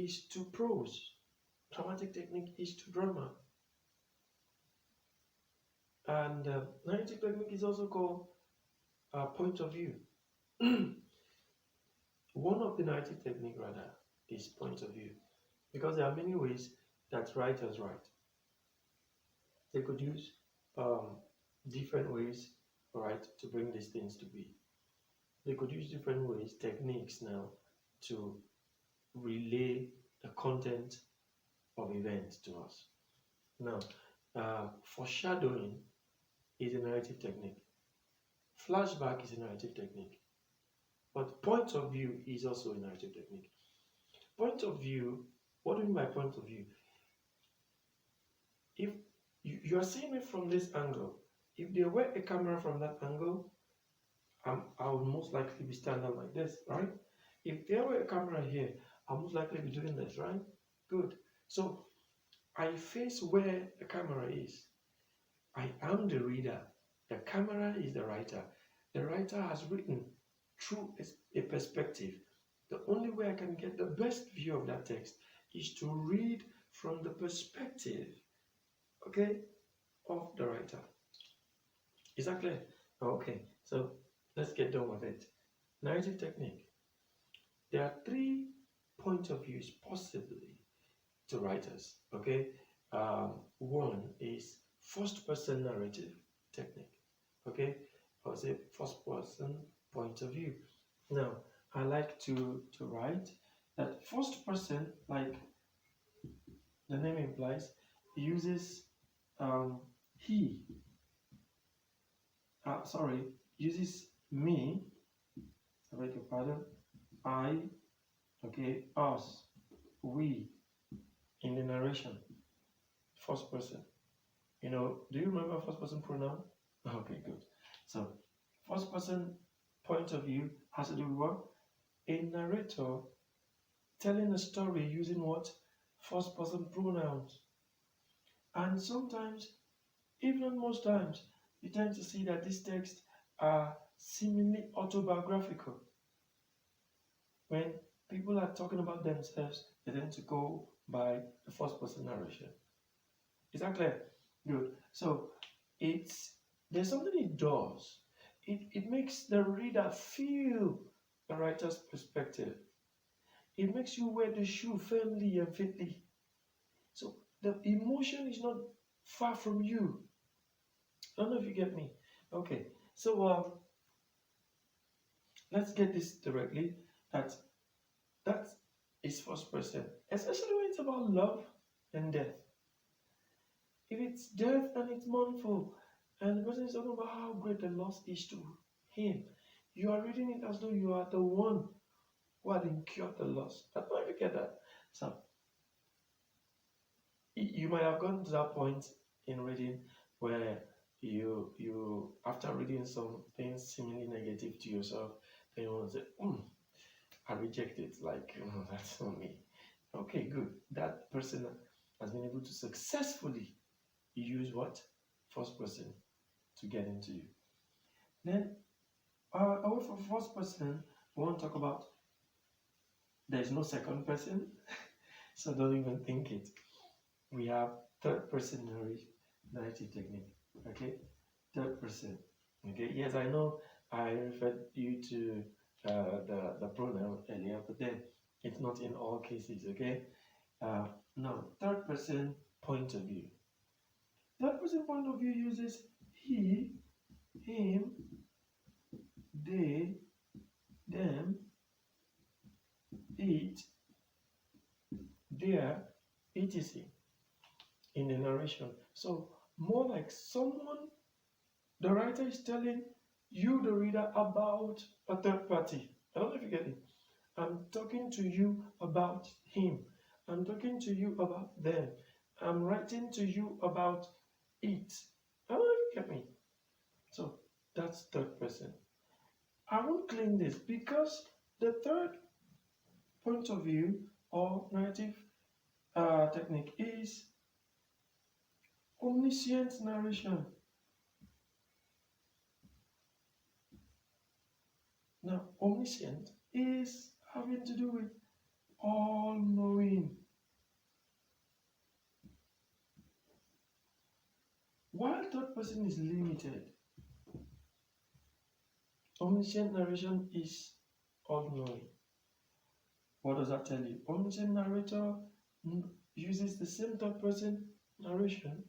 is to prose. Dramatic technique is to drama. And narrative technique is also called point of view. One of the narrative technique rather is point of view, because there are many ways that writers write. They could use different ways, right, to bring these things to be. They could use different ways, techniques now, to relay the content of events to us. Now, foreshadowing is a narrative technique. Flashback is a narrative technique. But point of view is also a narrative technique. Point of view, what do you mean by point of view? If you are seeing it from this angle, if there were a camera from that angle, I would most likely be standing like this, right? If there were a camera here, I'll most likely be doing this, right? Good. So I face where the camera is. I am the reader. The camera is the writer. The writer has written through a perspective. The only way I can get the best view of that text is to read from the perspective, okay, of the writer. Is that clear? Okay, so let's get done with it. Narrative technique. There are 3 points of views possibly to writers, okay? One is first person narrative technique, okay? Or say first person point of view. Now, I like to write that first person, like the name implies, uses he, uses me, I beg your pardon, I, okay, us, we, in the narration, first person. You know, do you remember first person pronoun? Okay, good. So, first person point of view has to do with what? A narrator telling a story using what? First person pronouns. And sometimes, even not most times, you tend to see that these texts are seemingly autobiographical. When people are talking about themselves, they tend to go by the first person narration. Is that clear? Good. So there's something it does. It makes the reader feel the writer's perspective. It makes you wear the shoe firmly and fitly. So the emotion is not far from you. I don't know if you get me. Okay. So let's get this directly. That is first person, especially when it's about love and death. If it's death and it's mournful, and the person is talking about how great the loss is to him, you are reading it as though you are the one who had incurred the loss. I don't know if you get that. So you might have gotten to that point in reading where you after reading something seemingly negative to yourself, then you want to say, I reject it. Like, that's not me. Okay, good. That person has been able to successfully use what? First person to get into you. Then, away from first person, we want to talk about there's no second person, so don't even think it. We have third person narrative technique. Okay, third person. Okay, yes, I know I referred you to the pronoun earlier, but then it's not in all cases. Okay, now third person point of view. Third person point of view uses he, him, they, them, it, their, etc. in the narration. So more like someone, the writer is telling you, the reader, about a third party. I don't know if you get it. I'm talking to you about him. I'm talking to you about them. I'm writing to you about it. I don't know if you get me. So that's third person. I won't claim this because the third point of view or narrative technique is omniscient narration. Now, omniscient is having to do with all-knowing. While third person is limited, omniscient narration is all-knowing. What does that tell you? Omniscient narrator uses the same third person narration,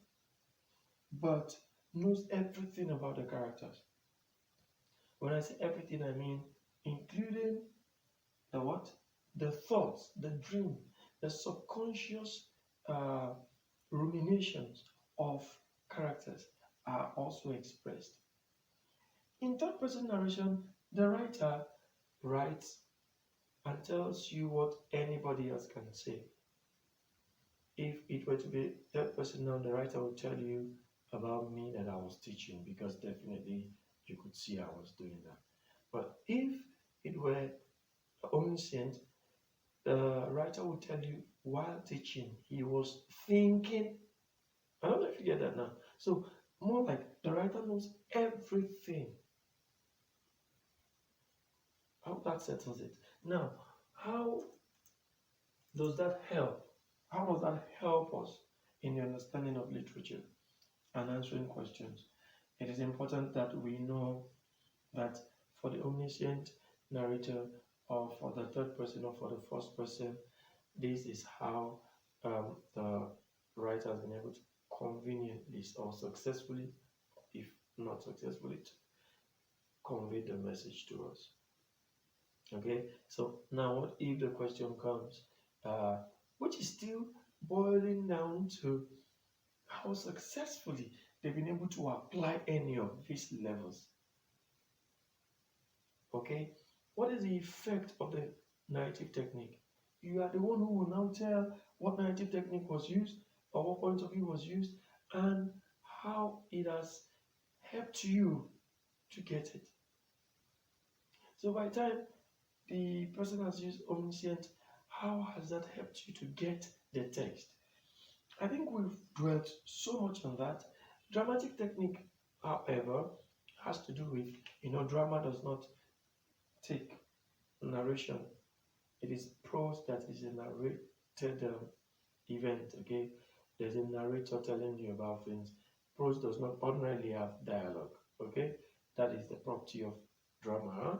but knows everything about the characters. When I say everything, I mean including the what? The thoughts, the dream, the subconscious ruminations of characters are also expressed. In third person narration, the writer writes and tells you what anybody else can say. If it were to be third person now, the writer will tell you about me that I was teaching, because definitely you could see I was doing that. But if it were omniscient, the writer will tell you while teaching, he was thinking. I don't know if you get that now. So, more like the writer knows everything. I hope that settles it. Now, how does that help? How does that help us in the understanding of literature and answering questions? It is important that we know that for the omniscient narrator, or for the third person, or for the first person, this is how the writer has been able to conveniently or successfully, if not successfully, to convey the message to us. Okay, so now what if the question comes, which is still boiling down to how successfully they've been able to apply any of these levels. Okay, what is the effect of the narrative technique? You are the one who will now tell what narrative technique was used, or what point of view was used, and how it has helped you to get it. So by the time the person has used omniscient, how has that helped you to get the text? I think we've dwelt so much on that. Dramatic technique, however, has to do with, drama does not take narration. It is prose that is a narrated event, okay? There's a narrator telling you about things. Prose does not ordinarily have dialogue, okay? That is the property of drama. Huh?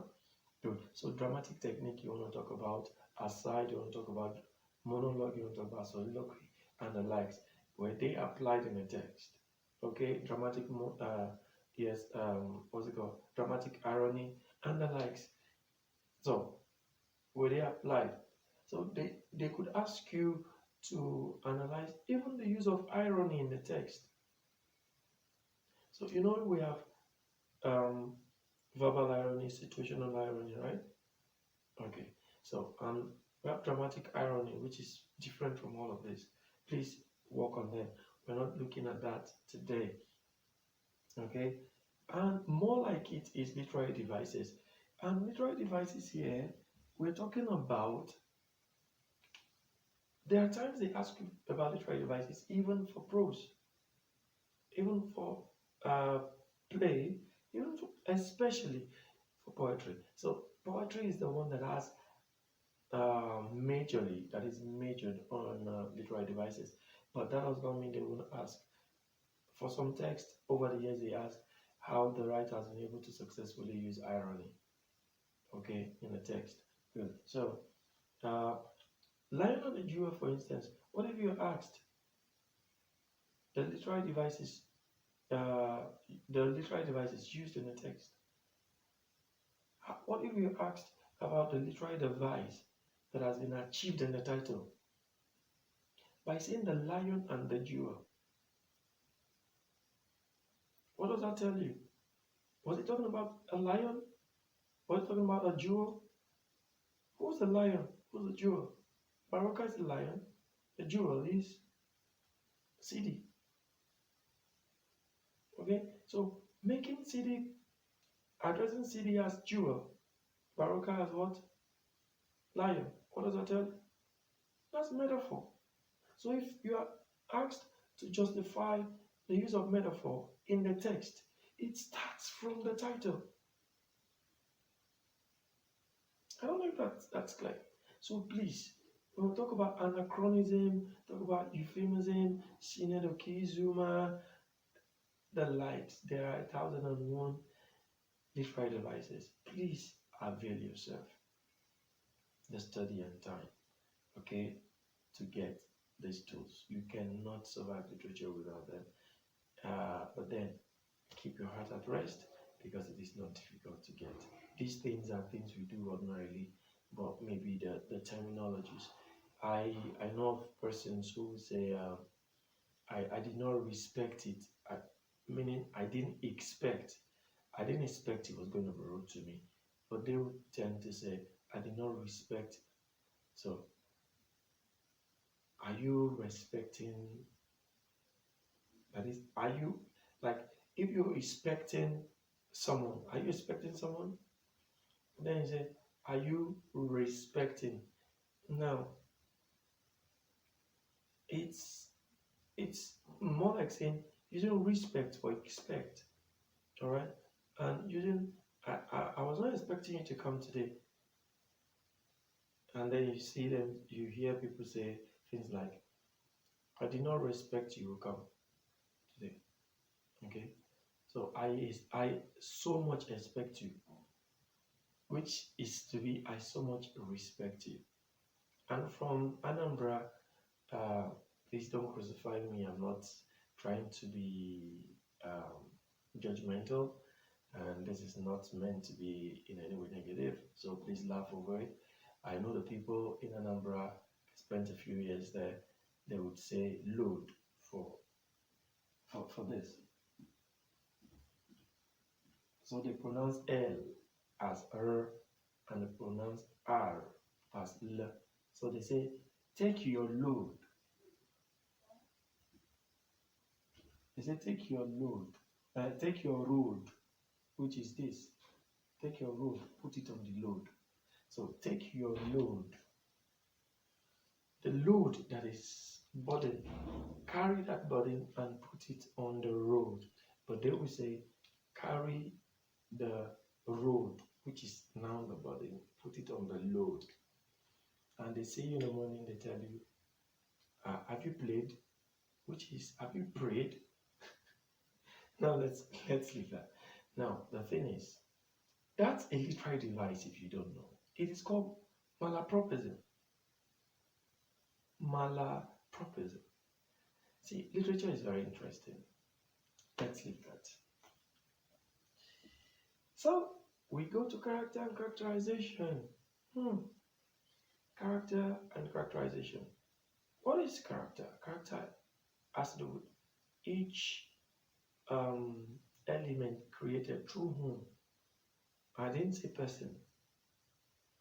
Good. So dramatic technique, you want to talk about aside, you want to talk about monologue, you want to talk about soliloquy, and the likes, where they applied in a text. Okay, dramatic, what's it called? Dramatic irony, and the likes. So, where they applied. So they could ask you to analyze even the use of irony in the text. So we have verbal irony, situational irony, right? Okay. So we have dramatic irony, which is different from all of this. Please work on them. We're not looking at that today. Okay. And more like it is literary devices. And literary devices here, we're talking about, there are times they ask you about literary devices, even for prose, even for play, especially for poetry. So poetry is the one that has that is majored on literary devices, but that does not mean they won't ask. For some text over the years, they ask how the writer has been able to successfully use irony, okay, in the text. Good. So Lion and the Jewel, for instance, what if you asked the literary devices used in the text? What if you asked about the literary device that has been achieved in the title? By saying the lion and the jewel, what does that tell you? Was it talking about a lion? Was it talking about a jewel? Who's the lion? Who's the jewel? Baroka is the lion. The jewel is CD. Okay, so making CD, addressing CD as jewel, Baroka as what? Lion. What does that tell you? That's metaphor. So if you are asked to justify the use of metaphor in the text, it starts from the title. I don't know if that's clear. So please, We'll talk about anachronism, talk about euphemism, synedokizuma, the likes. There are 1001 literary devices. Please avail yourself the study and time, okay, to get these tools. You cannot survive literature without them. But then keep your heart at rest because it is not difficult to get. These things are things we do ordinarily, but maybe the terminologies. I know of persons who say, I did not respect it, meaning I didn't expect it was going to be rude to me. But they would tend to say, I did not respect. So, are you respecting? That is, are you like, if you're expecting someone, are you expecting someone? Then you say, are you respecting? Now, it's it's more like saying using respect for expect. All right, and using I was not expecting you to come today, and then you see them, you hear people say things like, I did not respect you will come today. Okay, so I so much expect you, which is to be I so much respect you. And from Anambra, uh, please don't crucify me. I'm not trying to be judgmental, and this is not meant to be in any way negative. So please laugh over it. I know the people in Anambra spent a few years there. They would say load for this. So they pronounce L as R and they pronounce R as L. So they say, take your load. They say, take your load. Take your road, which is this. Take your road, put it on the load. So take your load. The load that is burden, carry that burden and put it on the road. But they will say, carry the road, which is now the burden, put it on the load. And they see you in the morning, they tell you, have you played? Which is, have you prayed? Now let's leave that. Now the thing is, that's a literary device if you don't know. It is called malapropism. Malapropism. See, literature is very interesting. Let's leave that. So we go to character and characterization. Character and characterization. What is character? Character has to do with each element created through whom. I didn't say person.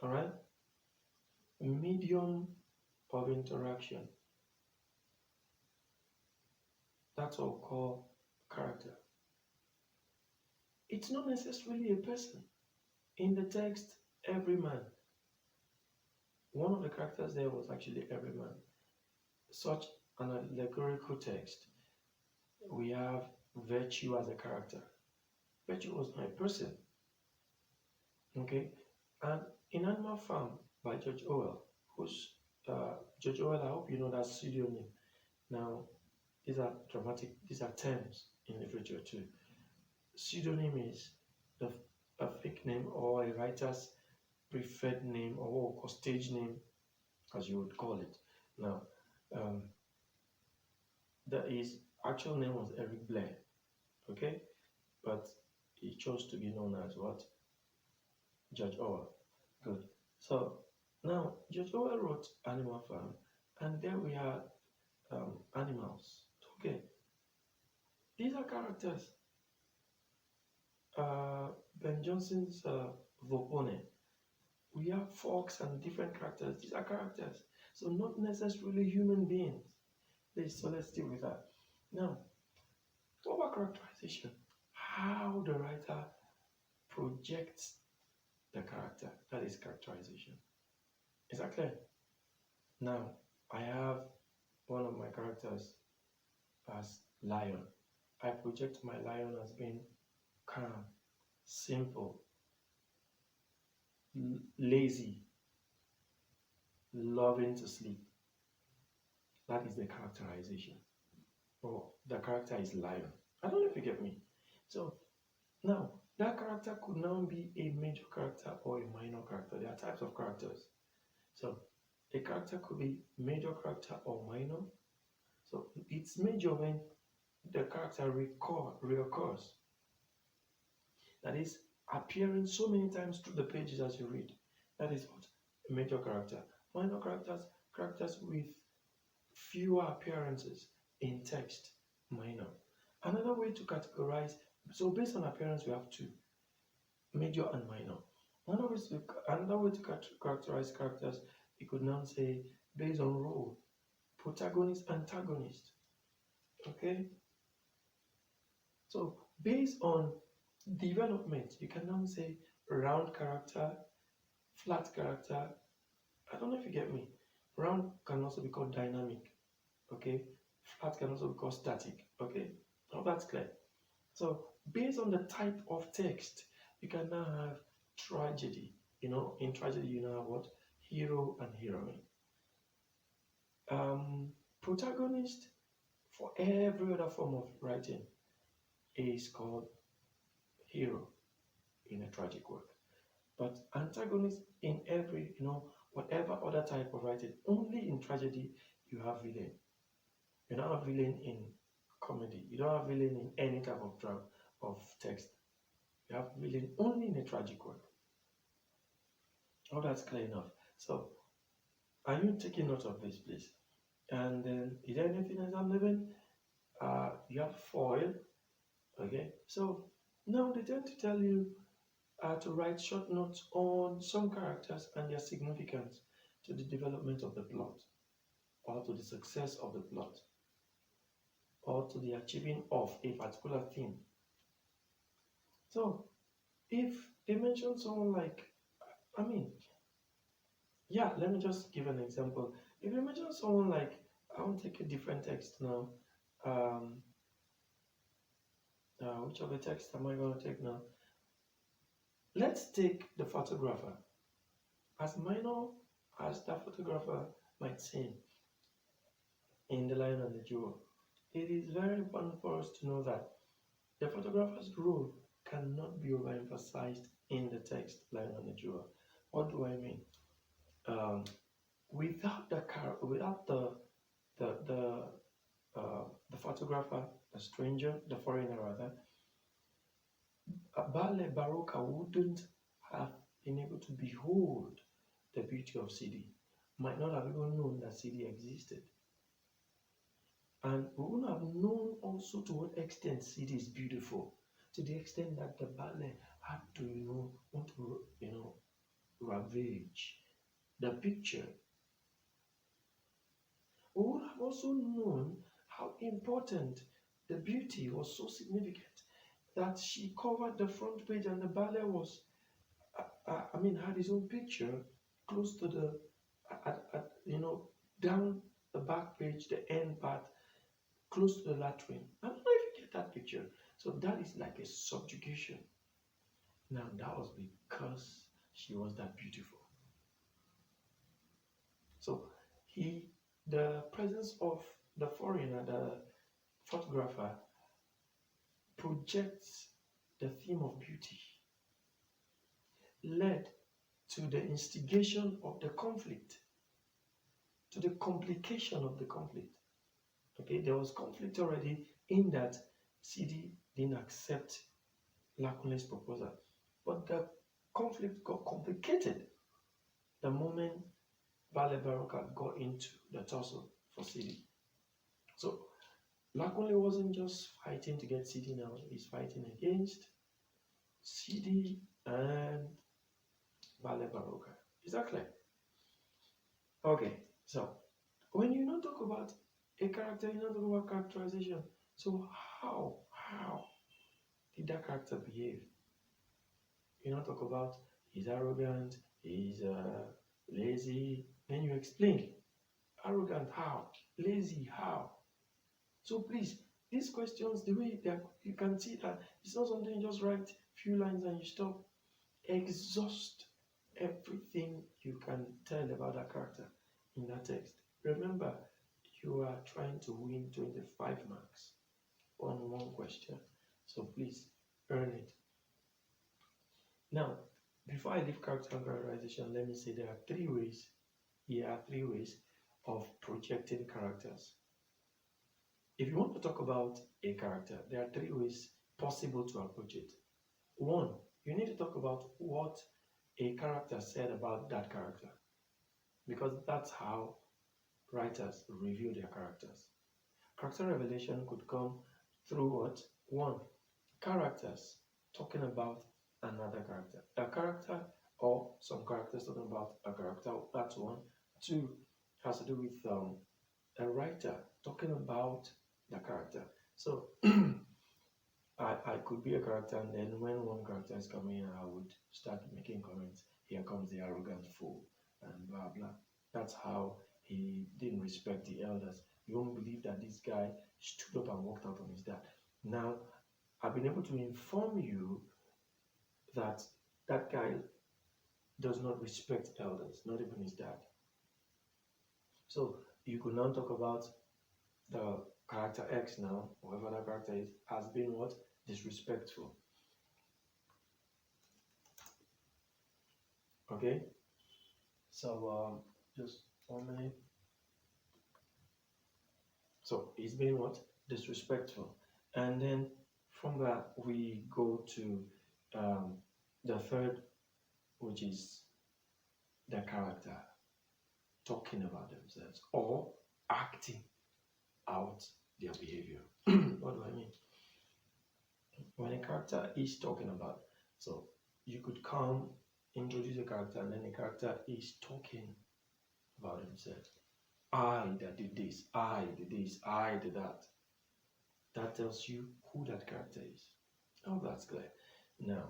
All right? Medium of interaction. That's what we call character. It's not necessarily a person. In the text, every man. One of the characters there was actually every man. Such an allegorical text. We have virtue as a character. Virtue was not a person. Okay? And in Animal Farm by George Orwell, who's George Orwell, I hope you know that pseudonym. Now, these are terms in literature too. Pseudonym is a fake name or a writer's preferred name or stage name, as you would call it. Now, his actual name was Eric Blair, okay? But he chose to be known as what? George Orwell. Good. So now George Orwell wrote Animal Farm, and there we are animals. Okay. These are characters. Ben Johnson's Vopone. We have folks and different characters. These are characters. So not necessarily human beings. So let's deal with that. Now, what about characterization? How the writer projects the character. That is characterization. Is that clear? Now, I have one of my characters as lion. I project my lion as being calm, simple, lazy, loving to sleep. That is the characterization. Or the character is lion. I don't know if you get me. So now that character could now be a major character or a minor character. There are types of characters. So a character could be major character or minor. So it's major when the character reoccurs. That is appearing so many times through the pages as you read. That is what a major character. Minor characters with fewer appearances in text, minor. Another way to categorize, so based on appearance, we have two, major and minor. Another way to characterize characters, you could now say based on role, protagonist, antagonist. Okay? So based on development, you can now say round character, flat character. I don't know if you get me. Round can also be called dynamic. Okay? Flat can also be called static. Okay? Now that's clear. So based on the type of text, you can now have tragedy. In tragedy, you now have what? Hero and heroine. Protagonist for every other form of writing is called hero in a tragic work. But antagonist in every, whatever other type of writing, only in tragedy you have villain. You don't have villain in comedy. You don't have villain in any type of drama of text. You have villain only in a tragic work. Oh, that's clear enough. So, are you taking note of this, please? And then, is there anything else I'm leaving? You have foil. Okay. So now they tend to tell you to write short notes on some characters and their significance to the development of the plot, or to the success of the plot, or to the achieving of a particular theme. So if they mention someone like, let me just give an example. If you mention someone like, I want to take a different text now. Which of the text am I going to take now? Let's take the photographer. As minor as that photographer might seem in The Lion and the Jewel, it is very important for us to know that the photographer's role cannot be overemphasized in the text Lion and the Jewel. What do I mean? Without the photographer, the stranger, the foreigner rather, Bale Baroka wouldn't have been able to behold the beauty of CD, might not have even known that CD existed. And we wouldn't have known also to what extent CD is beautiful, to the extent that the ballet had to, want to, ravage the picture. We would have also known how important the beauty was, so significant that she covered the front page and the ballet was, had his own picture close to the, down the back page, the end part, close to the latrine. I don't know if you get that picture. So that is like a subjugation. Now that was because she was that beautiful. So the presence of the foreigner, the photographer, projects the theme of beauty, led to the instigation of the conflict, to the complication of the conflict. Okay, there was conflict already in that CD didn't accept Lakunle's proposal, but the conflict got complicated the moment Bale Baroka got into the tussle for CD. So Lakunle wasn't just fighting to get CD now, he's fighting against CD and Bale Baroka. Is that clear? Okay, so when you not talk about a character, you not talk about characterization. So how did that character behave? You not talk about he's arrogant, he's lazy, then you explain. Arrogant how? Lazy how? So please, these questions, the way that you can see that it's not something you just write few lines and you stop. Exhaust everything you can tell about that character. in that text. Remember, you are trying to win 25 marks on one question. So please earn it. Now, before I leave character and characterization, let me say there are three ways. Here are three ways of projecting characters. If you want to talk about a character, there are three ways possible to approach it. One, you need to talk about what a character said about that character, because that's how writers review their characters. Character revelation could come through what? One, characters talking about another character. A character or some characters talking about a character, that's one. Two, has to do with a writer talking about the character. So I could be a character, and then when one character is coming, I would start making comments. Here comes the arrogant fool, and blah blah. That's how he didn't respect the elders. You won't believe that this guy stood up and walked out on his dad. Now, I've been able to inform you that that guy does not respect elders, not even his dad. So you could now talk about the character X now, whoever that character is, has been what? Disrespectful. Okay? So just 1 minute. So he's been what? Disrespectful. And then from that we go to the third, which is the character talking about themselves or acting out their behavior. What do I mean? When a character is talking about, so you could come introduce a character, and then the character is talking about himself. I that did this, I did this, I did that. That tells you who that character is. Oh, that's clear. Now,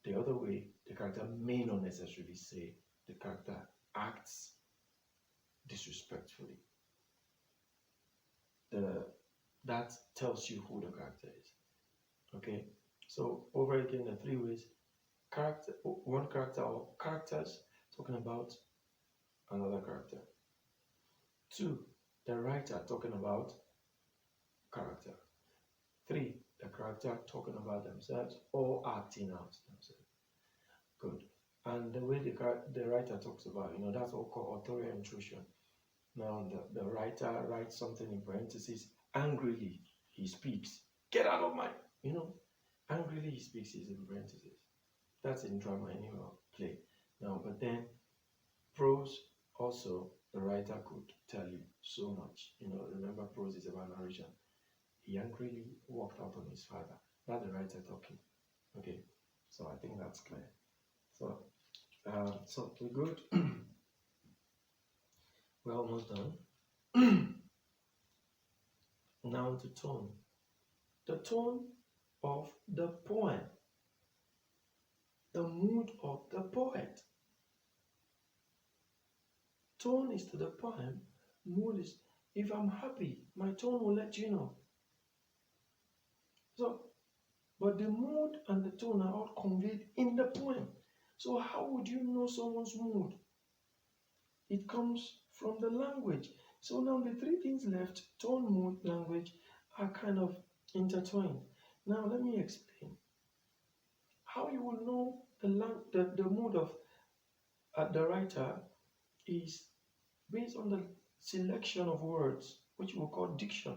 the other way, the character may not necessarily say, the character acts disrespectfully. That tells you who the character is. Okay, so over again, the three ways: character, one character or characters talking about another character. Two, the writer talking about character. Three, the character talking about themselves or acting out themselves. Good. And the way the writer talks about, that's what we call authorial intrusion. Now, the writer writes something in parentheses. Angrily, he speaks. Get out of my, angrily he speaks is in parentheses. That's in drama anyway, play. Now, but then prose also, the writer could tell you so much. Remember, prose is about narration. He angrily walked out on his father. That's the writer talking. Okay, so I think that's clear. So we're good. We're almost done. Now to tone. The tone of the poem. The mood of the poet. Tone is to the poem. Mood is, if I'm happy, my tone will let you know. So, but the mood and the tone are all conveyed in the poem. So how would you know someone's mood? It comes from the language. So now the three things left, tone, mood, language, are kind of intertwined. Now let me explain. How you will know the mood of the writer is based on the selection of words, which we call diction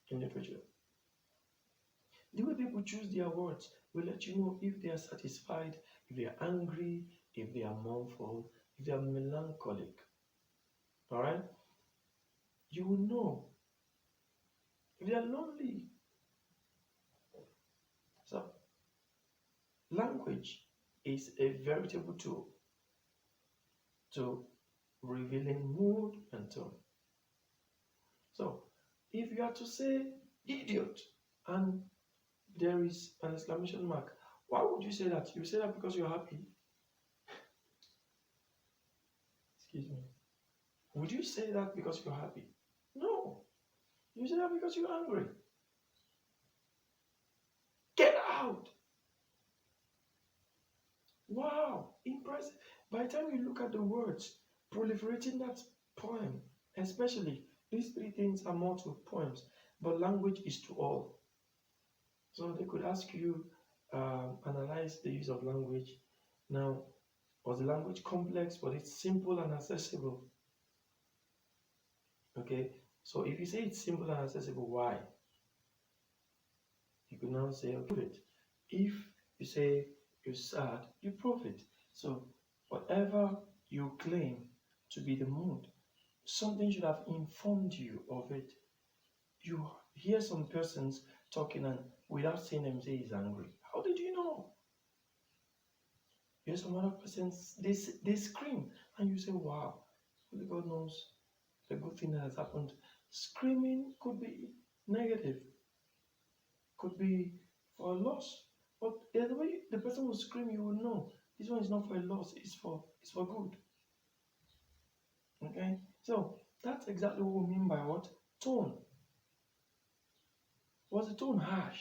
in literature. The way people choose their words will let you know if they are satisfied, if they are angry, if they are mournful, if they are melancholic. All right? You will know if they are lonely. So, language is a veritable tool to revealing mood and tone. So, if you are to say idiot and there is an exclamation mark, why would you say that? You say that because you're happy? Excuse me. Would you say that because you're happy? No. You say that because you're angry. Get out. Wow. Impressive. By the time you look at the words proliferating that poem, especially these three things are more to poems, but language is to all. So they could ask you, analyze the use of language. Now, was the language complex, but it's simple and accessible? Okay, so if you say it's simple and accessible, why? You could now say, okay, prove it. If you say you're sad, you prove it. So whatever you claim to be the mood, something should have informed you of it. You hear some persons talking and without seeing them say he's angry. How did you know? You hear some other persons, they scream and you say, wow, only God knows the good thing that has happened. Screaming could be negative, could be for a loss. But the way the person will scream, you will know this one is not for a loss, it's for good. Okay? So that's exactly what we mean by what? Tone. Was the tone harsh?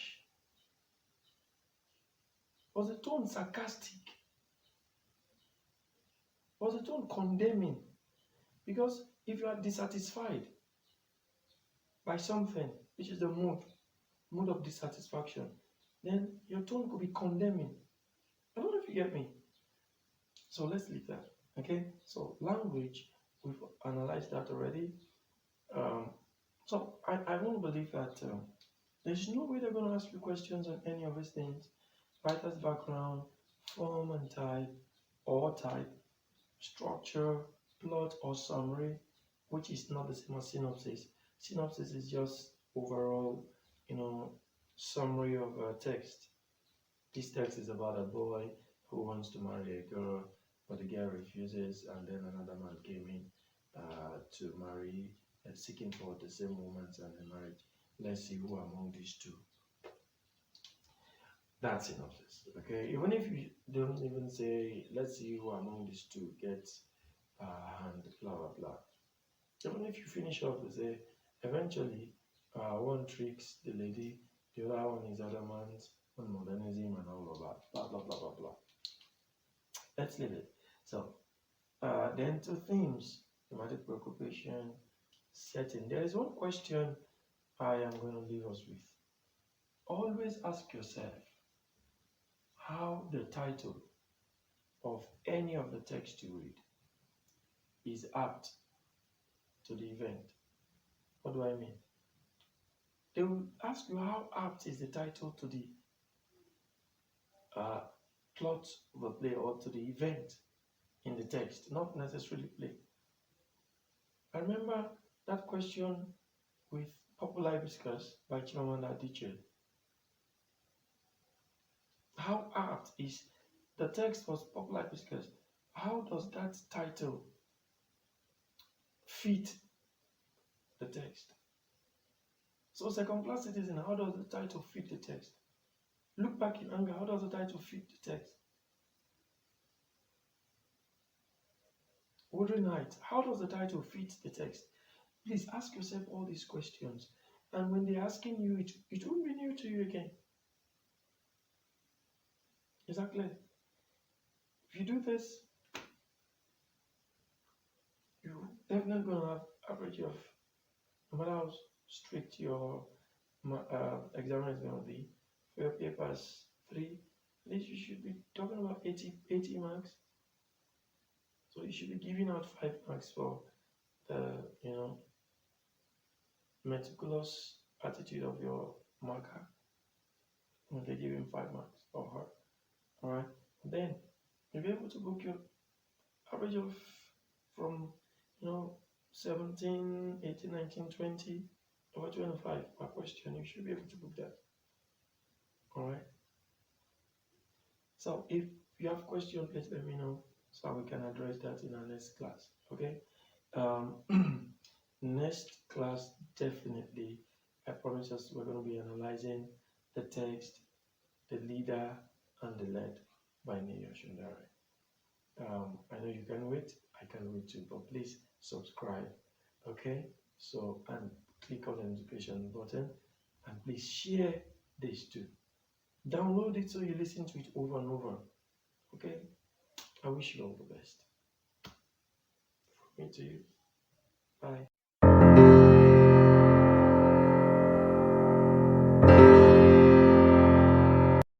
Was the tone sarcastic? Was the tone condemning? Because if you are dissatisfied by something, which is the mood of dissatisfaction, then your tone could be condemning. I don't know if you get me. So let's leave that. Okay? So language, we've analyzed that already. So I won't believe that there's no way they're going to ask you questions on any of these things. Writer's background, form and type, structure, plot or summary, which is not the same as synopsis. Synopsis is just overall, summary of a text. This text is about a boy who wants to marry a girl, but the girl refuses, and then another man came in to marry, seeking for the same woman's and the marriage. Let's see who among these two. That's synopsis. Okay, even if you don't even say, let's see who among these two gets hand, blah blah blah. Even if you finish off with say, eventually, one tricks the lady, the other one is adamant on modernism and all of that, blah blah blah blah blah. Let's leave it. So, then to themes, thematic preoccupation, setting. There is one question I am going to leave us with. Always ask yourself how the title of any of the text you read is apt to the event. What do I mean? They will ask you how apt is the title to the plot of the play or to the event in the text, not necessarily play. I remember that question with Popular Hibiscus by Chimamanda Adichie. How apt is the text was Popular Hibiscus? How does that title fit the text? So second class citizen, how does the title fit the text? Look Back in Anger, how does the title fit the text? Wuthering Heights, how does the title fit the text? Please ask yourself all these questions. And when they're asking you, it won't be new to you again. Exactly. If you do this, you're definitely going to have average of, no matter how strict your examiner is going to be, for your papers 3, at least you should be talking about 80 marks. So you should be giving out 5 marks for the, meticulous attitude of your marker. Okay, give him 5 marks or her. Alright. Then you'll be able to book your average of from 17, 18, 19, 20 over 25 per question. You should be able to book that. Alright. So if you have questions, please let me know so we can address that in our next class. Okay. Next class, definitely, I promise us we're going to be analyzing the text, the leader, and the led by Neil Shundari. I know you can wait. I can wait too, but please subscribe. Okay. So, and click on the notification button, and please share this too. Download it so you listen to it over and over. Okay. I wish you all the best. From me to you. Bye.